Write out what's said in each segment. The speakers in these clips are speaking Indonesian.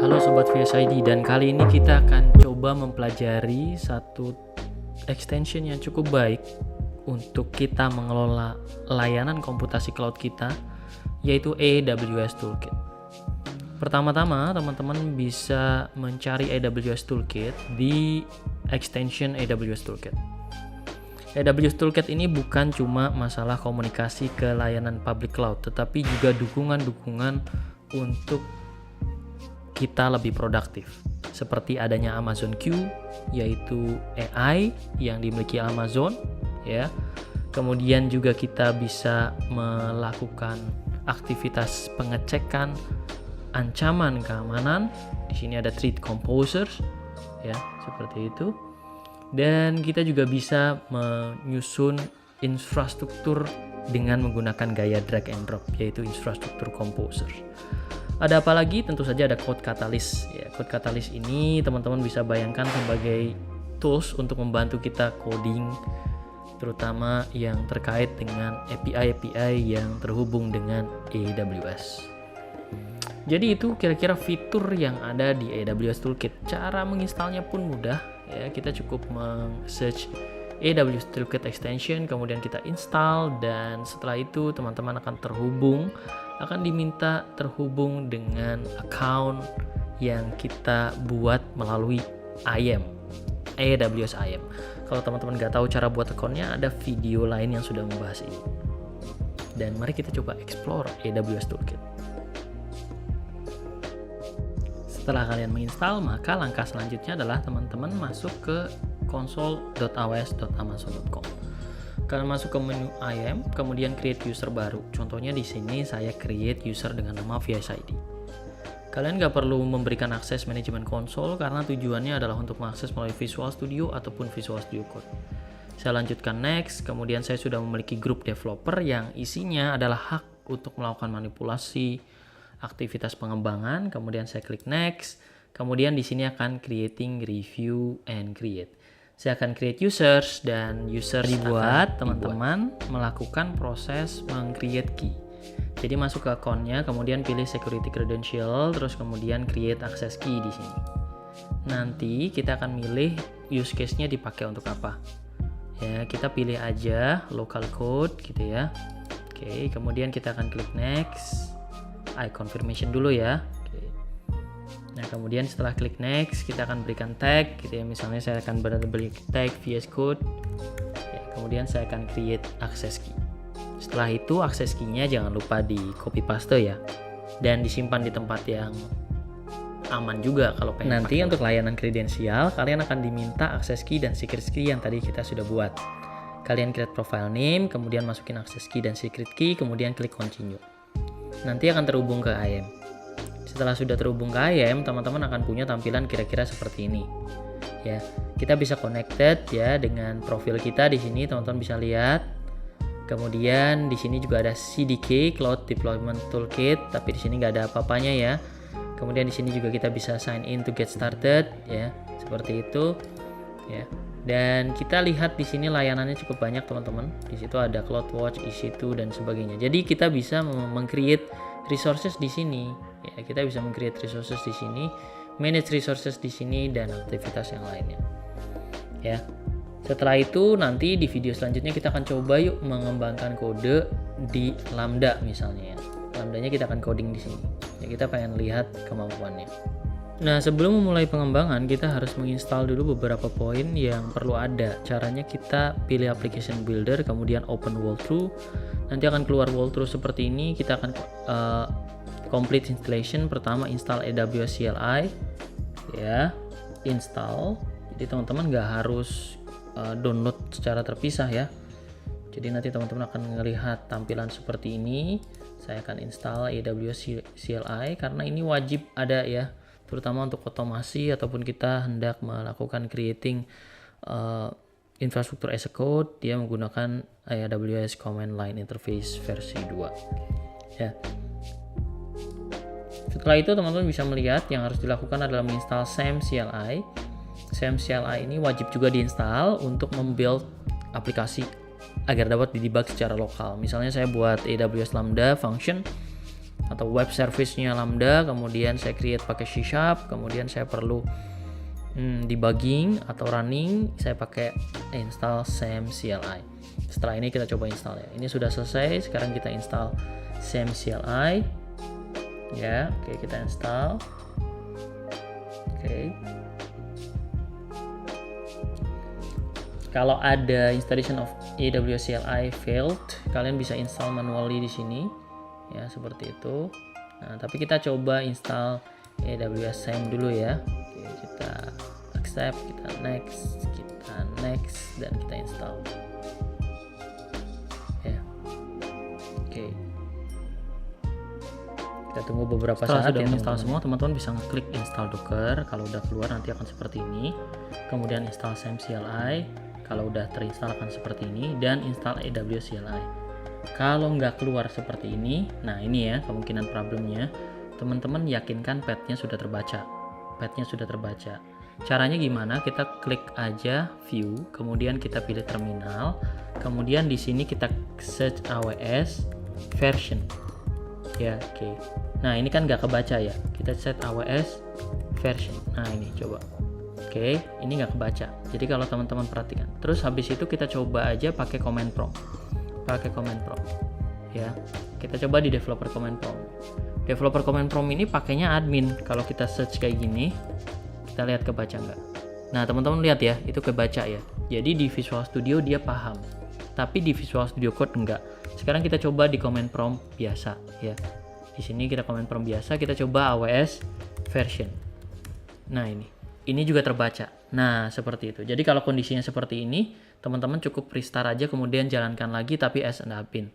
Halo Sobat VSID, dan kali ini kita akan coba mempelajari satu extension yang cukup baik untuk kita mengelola layanan komputasi cloud kita, yaitu AWS Toolkit. Pertama-tama, teman-teman bisa mencari AWS Toolkit di extension AWS Toolkit. AWS Toolkit ini bukan cuma masalah komunikasi ke layanan public cloud, tetapi juga dukungan-dukungan untuk kita lebih produktif, seperti adanya Amazon Q, yaitu AI yang dimiliki Amazon, ya. Kemudian juga kita bisa melakukan aktivitas pengecekan ancaman keamanan. Di sini ada Threat Composers, ya, seperti itu. Dan kita juga bisa menyusun infrastruktur dengan menggunakan gaya drag and drop, yaitu infrastruktur composer. Ada apa lagi? Tentu saja ada Code Catalyst. Ya, Code Catalyst ini teman-teman bisa bayangkan sebagai tools untuk membantu kita coding, terutama yang terkait dengan API-API yang terhubung dengan AWS. Jadi itu kira-kira fitur yang ada di AWS Toolkit. Cara menginstalnya pun mudah. Ya, kita cukup meng-search AWS Toolkit extension, kemudian kita install, dan setelah itu teman-teman akan diminta terhubung dengan account yang kita buat melalui IAM, AWS IAM. Kalau teman-teman nggak tahu cara buat accountnya, ada video lain yang sudah membahas ini. Dan mari kita coba explore AWS Toolkit. Setelah kalian menginstal, maka langkah selanjutnya adalah teman-teman masuk ke console.aws.amazon.com. Kalian masuk ke menu IAM, kemudian create user baru. Contohnya di sini saya create user dengan nama VSID. Kalian nggak perlu memberikan akses manajemen konsol karena tujuannya adalah untuk mengakses melalui Visual Studio ataupun Visual Studio Code. Saya lanjutkan next, kemudian saya sudah memiliki grup developer yang isinya adalah hak untuk melakukan manipulasi aktivitas pengembangan. Kemudian saya klik next, kemudian di sini akan creating, review, and create. Saya akan create users, dan users dibuat teman-teman melakukan proses meng-create key. Jadi masuk ke account-nya, kemudian pilih security credential, terus kemudian create access key di sini. Nanti kita akan milih use case-nya dipakai untuk apa. Ya, kita pilih aja local code gitu ya. Oke, kemudian kita akan klik next. I confirmation dulu ya. Nah, kemudian setelah klik next, kita akan berikan tag gitu ya. Misalnya saya akan beri tag VS Code. Ya, kemudian saya akan create access key. Setelah itu access key-nya jangan lupa di copy paste ya. Dan disimpan di tempat yang aman juga kalau pengen. Nanti untuk layanan kredensial, kalian akan diminta access key dan secret key yang tadi kita sudah buat. Kalian create profile name, kemudian masukin access key dan secret key, kemudian klik continue. Nanti akan terhubung ke IAM. Setelah sudah terhubung ke IAM, teman-teman akan punya tampilan kira-kira seperti ini. Ya, kita bisa connected ya dengan profil kita di sini, teman-teman bisa lihat. Kemudian di sini juga ada CDK Cloud Deployment Toolkit, tapi di sini nggak ada apa-apanya ya. Kemudian di sini juga kita bisa sign in to get started ya, seperti itu ya. Dan kita lihat di sini layanannya cukup banyak teman-teman. Di situ ada CloudWatch, EC2 dan sebagainya. Jadi kita bisa meng-create resources di sini. Ya, kita bisa meng-create resources di sini, manage resources di sini, dan aktivitas yang lainnya. Ya. Setelah itu nanti di video selanjutnya kita akan coba yuk mengembangkan kode di Lambda misalnya ya. Lambdanya kita akan coding di sini. Ya, kita pengen lihat kemampuannya. Nah, sebelum memulai pengembangan, kita harus menginstal dulu beberapa poin yang perlu ada. Caranya kita pilih application builder, kemudian open walkthrough. Nanti akan keluar walkthrough seperti ini. Kita akan complete installation. Pertama install AWS CLI ya, install. Jadi teman-teman nggak harus download secara terpisah ya. Jadi nanti teman-teman akan melihat tampilan seperti ini. Saya akan install AWS CLI karena ini wajib ada ya, terutama untuk otomasi ataupun kita hendak melakukan creating infrastruktur as a code. Dia menggunakan AWS Command Line Interface versi 2 ya. Setelah itu teman-teman bisa melihat yang harus dilakukan adalah menginstal SAM CLI. SAM CLI ini wajib juga diinstal untuk membuild aplikasi agar dapat didebug secara lokal. Misalnya saya buat AWS Lambda function, atau web service-nya Lambda, kemudian saya create pakai C#, kemudian saya perlu debugging atau running, saya pakai install SAM CLI. Setelah ini kita coba install ya. Ini sudah selesai, sekarang kita install SAM CLI. Ya, oke, kita install. Oke. Kalau ada installation of AWS CLI failed, kalian bisa install manually di sini. Ya, seperti itu. Nah, tapi kita coba install AWS SAM dulu ya. Oke, kita accept, kita next, dan kita install. Ya. Oke. Kita tunggu beberapa saat ya. Install semua, teman-teman bisa ngeklik install Docker. Kalau udah keluar nanti akan seperti ini. Kemudian install SAM CLI. Kalau udah terinstall akan seperti ini, dan install AWS CLI. Kalau nggak keluar seperti ini, nah ini ya kemungkinan problemnya. Teman-teman yakinkan path-nya sudah terbaca. Caranya gimana? Kita klik aja view, kemudian kita pilih terminal, kemudian di sini kita search AWS version. Ya, oke. Nah ini kan nggak kebaca ya. Kita set AWS version. Nah ini coba. Oke, ini nggak kebaca. Jadi kalau teman-teman perhatikan. Terus habis itu kita coba aja pakai command prompt. Ya, kita coba di developer command prompt. Developer command prompt ini pakainya admin. Kalau kita search kayak gini, kita lihat kebaca nggak? Nah, teman-teman lihat ya, itu kebaca ya. Jadi di Visual Studio dia paham, tapi di Visual Studio Code enggak. Sekarang kita coba di command prompt biasa ya. Di sini kita command prompt biasa, kita coba AWS version. Nah, ini juga terbaca. Nah, seperti itu. Jadi kalau kondisinya seperti ini, teman-teman cukup restart aja, kemudian jalankan lagi tapi as an admin.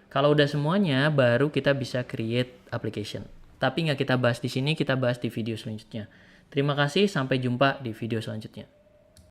Kalau udah semuanya, baru kita bisa create application. Tapi nggak kita bahas di sini, kita bahas di video selanjutnya. Terima kasih, sampai jumpa di video selanjutnya.